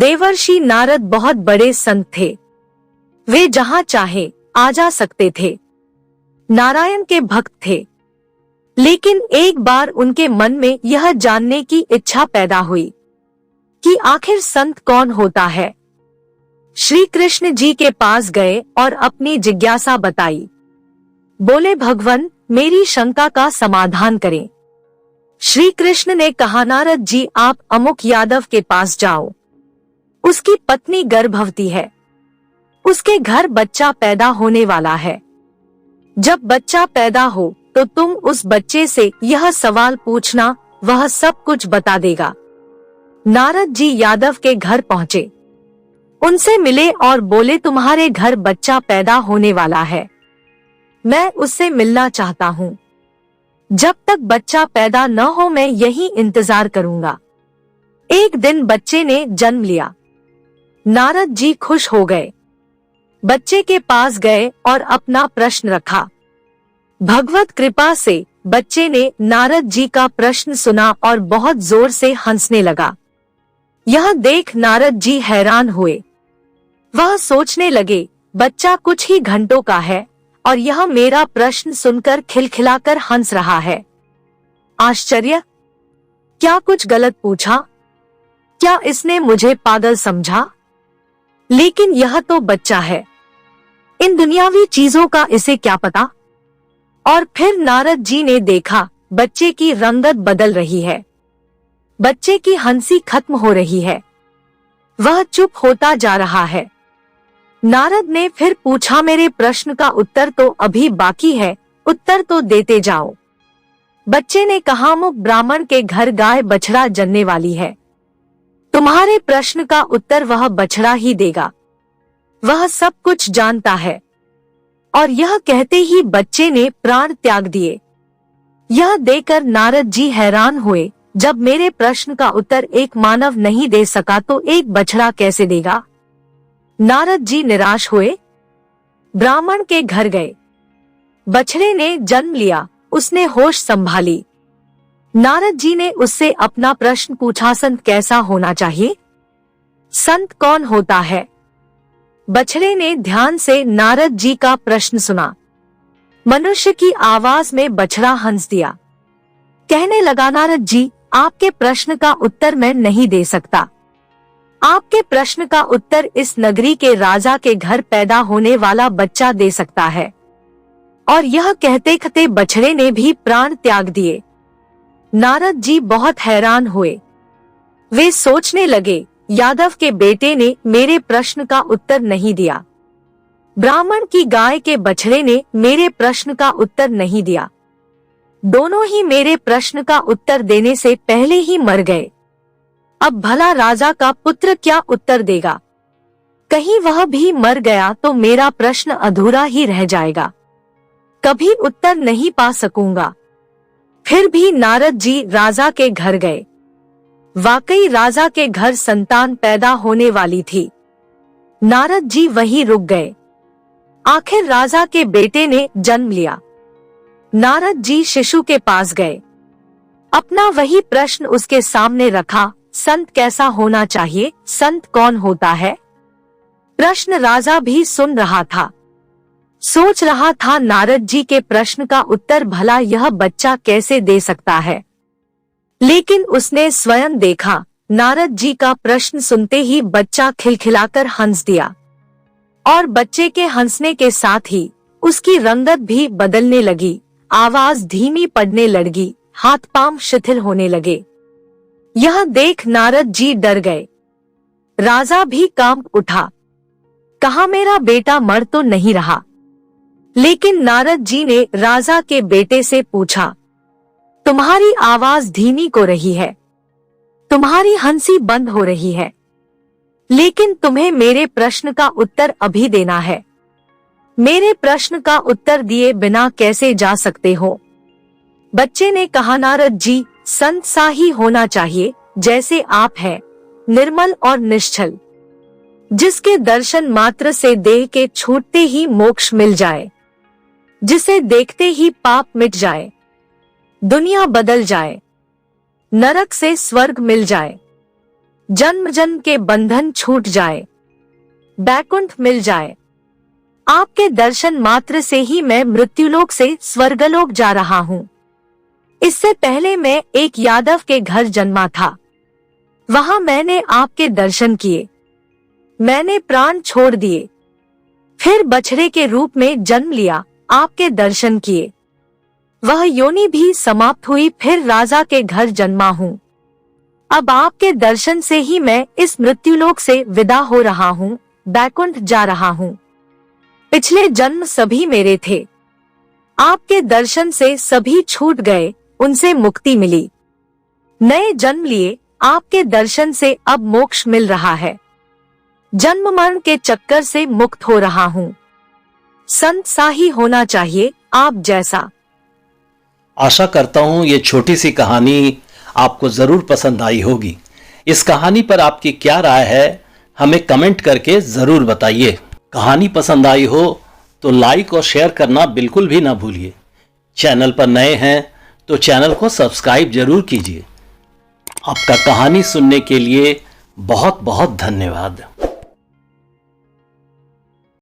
देवर्षि नारद बहुत बड़े संत थे। वे जहाँ चाहे आ जा सकते थे। नारायण के भक्त थे। लेकिन एक बार उनके मन में यह जानने की इच्छा पैदा हुई कि आखिर संत कौन होता है। श्री कृष्ण जी के पास गए और अपनी जिज्ञासा बताई। बोले, भगवान, मेरी शंका का समाधान करें। श्री कृष्ण ने कहा, नारद जी, आप अमुक यादव के पास जाओ। उसकी पत्नी गर्भवती है। उसके घर बच्चा पैदा होने वाला है। जब बच्चा पैदा हो तो तुम उस बच्चे से यह सवाल पूछना, वह सब कुछ बता देगा। नारद जी यादव के घर पहुँचे, उनसे मिले और बोले, तुम्हारे घर बच्चा पैदा होने वाला है। मैं उससे मिलना चाहता हूँ। जब तक बच्चा पैदा न हो मैं यही इंतजार करूंगा। एक दिन बच्चे ने जन्म लिया। नारद जी खुश हो गए। बच्चे के पास गए और अपना प्रश्न रखा। भगवत कृपा से बच्चे ने नारद जी का प्रश्न सुना और बहुत जोर से हंसने लगा। यह देख नारद जी हैरान हुए। वह सोचने लगे, बच्चा कुछ ही घंटों का है और यह मेरा प्रश्न सुनकर खिलखिलाकर हंस रहा है। आश्चर्य! क्या कुछ गलत पूछा? क्या इसने मुझे पागल समझा? लेकिन यह तो बच्चा है। इन दुनियावी चीजों का इसे क्या पता? और फिर नारद जी ने देखा, बच्चे की रंगत बदल रही है। बच्चे की हंसी खत्म हो रही है। वह चुप होता जा रहा है। नारद ने फिर पूछा, मेरे प्रश्न का उत्तर तो अभी बाकी है, उत्तर तो देते जाओ। बच्चे ने कहा, मुख ब्राह्मण के घर गाय बछड़ा जन्ने वाली है। तुम्हारे प्रश्न का उत्तर वह बछड़ा ही देगा। वह सब कुछ जानता है। और यह कहते ही बच्चे ने प्राण त्याग दिए। यह देखकर नारद जी हैरान हुए, जब मेरे प्रश्न का उत्तर एक मानव नहीं दे सका तो एक बछड़ा कैसे देगा? नारद जी निराश हुए। ब्राह्मण के घर गए। बछड़े ने जन्म लिया। उसने होश संभाली। नारद जी ने उससे अपना प्रश्न पूछा, संत कैसा होना चाहिए? संत कौन होता है? बछड़े ने ध्यान से नारद जी का प्रश्न सुना। मनुष्य की आवाज में बछड़ा हंस दिया। कहने लगा, नारद जी, आपके प्रश्न का उत्तर मैं नहीं दे सकता। आपके प्रश्न का उत्तर इस नगरी के राजा के घर पैदा होने वाला बच्चा दे सकता है। और यह कहते कहते बछड़े ने भी प्राण त्याग दिए। नारद जी बहुत हैरान हुए। वे सोचने लगे, यादव के बेटे ने मेरे प्रश्न का उत्तर नहीं दिया। ब्राह्मण की गाय के बछड़े ने मेरे प्रश्न का उत्तर नहीं दिया। दोनों ही मेरे प्रश्न का उत्तर देने से पहले ही मर गए। अब भला राजा का पुत्र क्या उत्तर देगा? कहीं वह भी मर गया तो मेरा प्रश्न अधूरा ही रह जाएगा। कभी उत्तर नहीं पा सकूंगा। फिर भी नारद जी राजा के घर गए। वाकई राजा के घर संतान पैदा होने वाली थी। नारद जी वहीं रुक गए। आखिर राजा के बेटे ने जन्म लिया। नारद जी शिशु के पास गए। अपना वही प्रश्न उसके सामने रखा, संत कैसा होना चाहिए? संत कौन होता है? प्रश्न राजा भी सुन रहा था। सोच रहा था, नारद जी के प्रश्न का उत्तर भला यह बच्चा कैसे दे सकता है? लेकिन उसने स्वयं देखा, नारद जी का प्रश्न सुनते ही बच्चा खिलखिलाकर हंस दिया। और बच्चे के हंसने के साथ ही उसकी रंगत भी बदलने लगी। आवाज धीमी पड़ने लगी। हाथ पांव शिथिल होने लगे। यह देख नारद जी डर गए। राजा भी कांप उठा। कहा, मेरा बेटा मर तो नहीं रहा? लेकिन नारद जी ने राजा के बेटे से पूछा, तुम्हारी आवाज धीमी हो रही है, तुम्हारी हंसी बंद हो रही है, लेकिन तुम्हें मेरे प्रश्न का उत्तर अभी देना है। मेरे प्रश्न का उत्तर दिए बिना कैसे जा सकते हो? बच्चे ने कहा, नारद जी, संत सा ही होना चाहिए जैसे आप हैं, निर्मल और निश्चल, जिसके दर्शन मात्र से देह के छूटते ही मोक्ष मिल जाए, जिसे देखते ही पाप मिट जाए, दुनिया बदल जाए, नरक से स्वर्ग मिल जाए, जन्म जन्म के बंधन छूट जाए, बैकुंठ मिल जाए। आपके दर्शन मात्र से ही मैं मृत्युलोक से स्वर्गलोक जा रहा हूँ। इससे पहले मैं एक यादव के घर जन्मा था। वहां मैंने आपके दर्शन किए, मैंने प्राण छोड़ दिए, फिर बछड़े के रूप में जन्म लिया, आपके दर्शन किए। वह योनि भी समाप्त हुई, फिर राजा के घर जन्मा हूँ। अब आपके दर्शन से ही मैं इस मृत्युलोक से विदा हो रहा हूँ, बैकुंठ जा रहा हूँ। पिछले जन्म सभी मेरे थे, आपके दर्शन से सभी छूट गए, उनसे मुक्ति मिली। नए जन्म लिए, आपके दर्शन से अब मोक्ष मिल रहा है। जन्म मरण के चक्कर से मुक्त हो रहा हूँ। संत सा ही होना चाहिए, आप जैसा। आशा करता हूं ये छोटी सी कहानी आपको जरूर पसंद आई होगी। इस कहानी पर आपकी क्या राय है, हमें कमेंट करके जरूर बताइए। कहानी पसंद आई हो तो लाइक और शेयर करना बिल्कुल भी ना भूलिए। चैनल पर नए हैं तो चैनल को सब्सक्राइब जरूर कीजिए। आपका कहानी सुनने के लिए बहुत बहुत धन्यवाद।